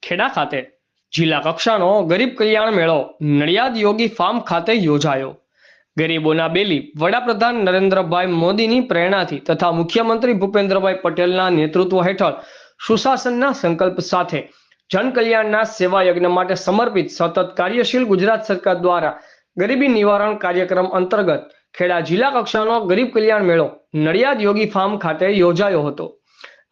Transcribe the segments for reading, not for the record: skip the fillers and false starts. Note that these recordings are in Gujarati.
ખેડા ખાતે જિલ્લા કક્ષાનો ગરીબ કલ્યાણ મેળો નડિયાદ યોગી ફાર્મ ખાતે યોજાયો। ગરીબોના બેલી વડાપ્રધાન નરેન્દ્રભાઈ મોદીની પ્રેરણાથી તથા મુખ્યમંત્રી ભૂપેન્દ્રભાઈ પટેલના નેતૃત્વ હેઠળ સુશાસનના સંકલ્પ સાથે જનકલ્યાણના સેવા યજ્ઞ માટે સમર્પિત સતત કાર્યશીલ ગુજરાત સરકાર દ્વારા ગરીબી નિવારણ કાર્યક્રમ અંતર્ગત ખેડા જિલ્લા કક્ષાનો ગરીબ કલ્યાણ મેળો નડિયાદ યોગી ફાર્મ ખાતે યોજાયો હતો।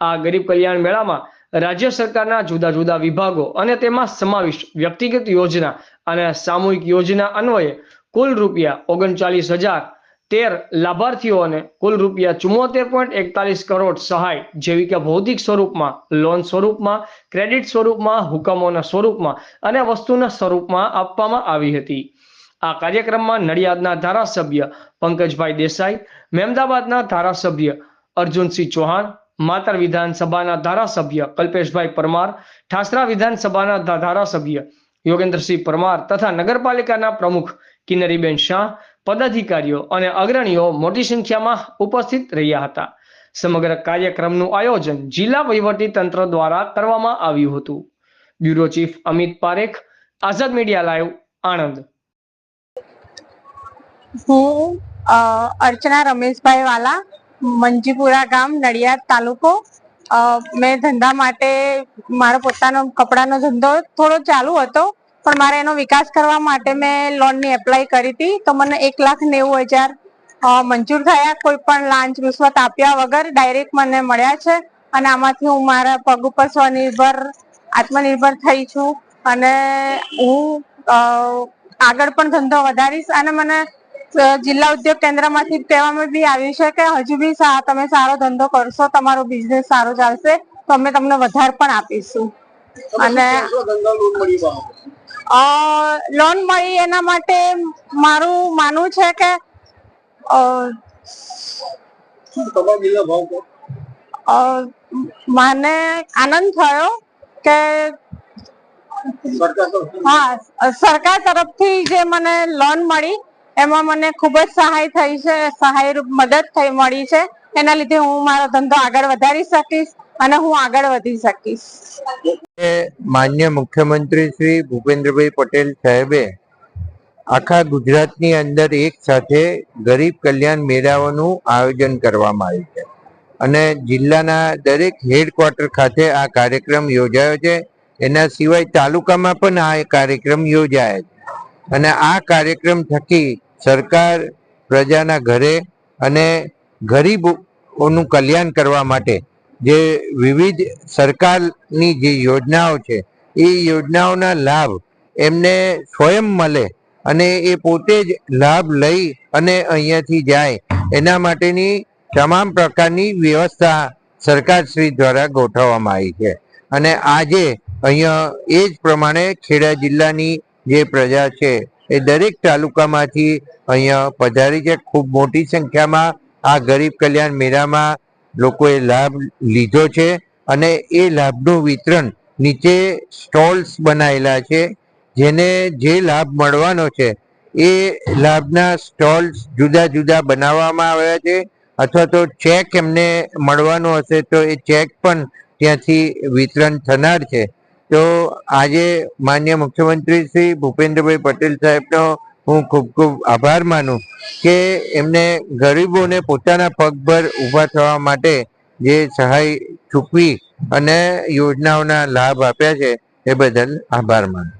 આ ગરીબ કલ્યાણ મેળામાં રાજ્ય સરકારના જુદા જુદા વિભાગો અને તેમાં સમાવિષ્ટ વ્યક્તિગત યોજના અને સામૂહિક યોજના અન્વયે કુલ ₹39,013 લાભાર્થીઓને કુલ ₹74.41 કરોડ સહાય જેવી કે ભૌતિક સ્વરૂપમાં, લોન સ્વરૂપમાં, ક્રેડિટ સ્વરૂપમાં, હુકમોના સ્વરૂપમાં અને વસ્તુના સ્વરૂપમાં આપવામાં આવી હતી। આ કાર્યક્રમમાં નડિયાદના ધારાસભ્ય પંકજભાઈ દેસાઈ, મહેમદાબાદના ધારાસભ્ય અર્જુનસિંહ ચૌહાણ, માતર વિધાનસભાના ધારાસભ્ય કલ્પેશભાઈ પરમાર, ઠાસરા વિધાનસભાના ધારાસભ્ય યોગેન્દ્રસિંહ પરમાર તથા નગરપાલિકાના પ્રમુખ કિન્નરીબેન શાહ, પદાધિકારીઓ અને અગ્રણીઓ મોટી સંખ્યામાં ઉપસ્થિત રહ્યા હતા। સમગ્ર કાર્યક્રમનું આયોજન જિલ્લા વહીવટી તંત્ર દ્વારા કરવામાં આવ્યું હતું। બ્યુરો ચીફ અમિત પારેખ, આઝાદ મીડિયા લાઈવ, આણંદ। હું अर्चना रमेशभाई वाला, मंजीपुरा गाम, नडियाद तालुको। मैं धंधा माटे मारो पोतानो कपड़ानो धंधो थोड़ो चालू हतो, पण मारे एनो विकास करवा माटे मैं लोन ની એપ્લાય કરી હતી તો મને 1,90,000 મંજૂર થયા। કોઈ પણ લાંચ રૂશ્વત આપ્યા વગર ડાયરેક્ટ મને મળ્યા છે અને આમાંથી હું મારા પગ ઉપર સ્વનિર્ભર આત્મનિર્ભર થઈ છું અને હું આગળ પણ ધંધો વધારીશ અને મને જિલ્લા ઉદ્યોગ કેન્દ્રમાંથી કહેવામાં બી આવ્યું છે કે હજુ બી તમે સારો ધંધો કરશો, તમારો બિઝનેસ સારો ચાલશે તો અમે તમને વધારે પણ આપીશું। અને લોન મળી એના માટે મારું માનવું છે કે મને આનંદ થયો કે સરકાર તરફથી જે મને લોન મળી એમાં મને ખૂબ જ સહાય થઈ છે, સહાયરૂપ મદદ મળી છે। એના લીધે હું મારો ધંધો આગળ વધારી શકીશ અને હું આગળ વધી શકીશ। માન્ય મુખ્યમંત્રી શ્રી ભૂપેન્દ્રભાઈ પટેલ સાહેબે આખા ગુજરાતની અંદર એક સાથે ગરીબ કલ્યાણ મેળાઓનું આયોજન કરવામાં આવ્યું છે અને જિલ્લાના દરેક હેડક્વાર્ટર ખાતે આ કાર્યક્રમ યોજાયો છે। એના સિવાય તાલુકામાં પણ આ કાર્યક્રમ યોજાય છે અને આ કાર્યક્રમ થકી સરકાર પ્રજાના ઘરે અને ગરીબોનું કલ્યાણ કરવા માટે જે વિવિધ સરકારની જે યોજનાઓ છે એ યોજનાઓના લાભ એમને સ્વયં મળે અને એ પોતે જ લાભ લઈ અને અહીંયાથી જાય એના માટેની તમામ પ્રકારની વ્યવસ્થા સરકારશ્રી દ્વારા ગોઠવવામાં આવી છે અને આજે અહીંયા એ જ પ્રમાણે ખેડા જિલ્લાની જે પ્રજા છે એ દરેક તાલુકામાંથી અહીંયા પધારી છે। ખૂબ મોટી સંખ્યામાં આ ગરીબ કલ્યાણ મેળામાં લોકોએ લાભ લીધો છે અને એ લાભનું વિતરણ નીચે સ્ટોલ્સ બનાવેલા છે, જેને જે લાભ મળવાનો છે એ લાભના સ્ટોલ્સ જુદા જુદા બનાવવામાં આવ્યા છે અથવા તો ચેક એમને મળવાનો હશે તો એ ચેક પણ ત્યાંથી વિતરણ થનાર છે। તો આજે માન્ય મુખ્યમંત્રી શ્રી ભૂપેન્દ્રભાઈ પટેલ સાહેબનો હું ખૂબ ખૂબ આભાર માનું કે એમને ગરીબોને પોતાના પગ પર ઊભા થવા માટે જે સહાય ચૂકવી અને યોજનાઓના લાભ આપ્યા છે એ બદલ આભાર માનું।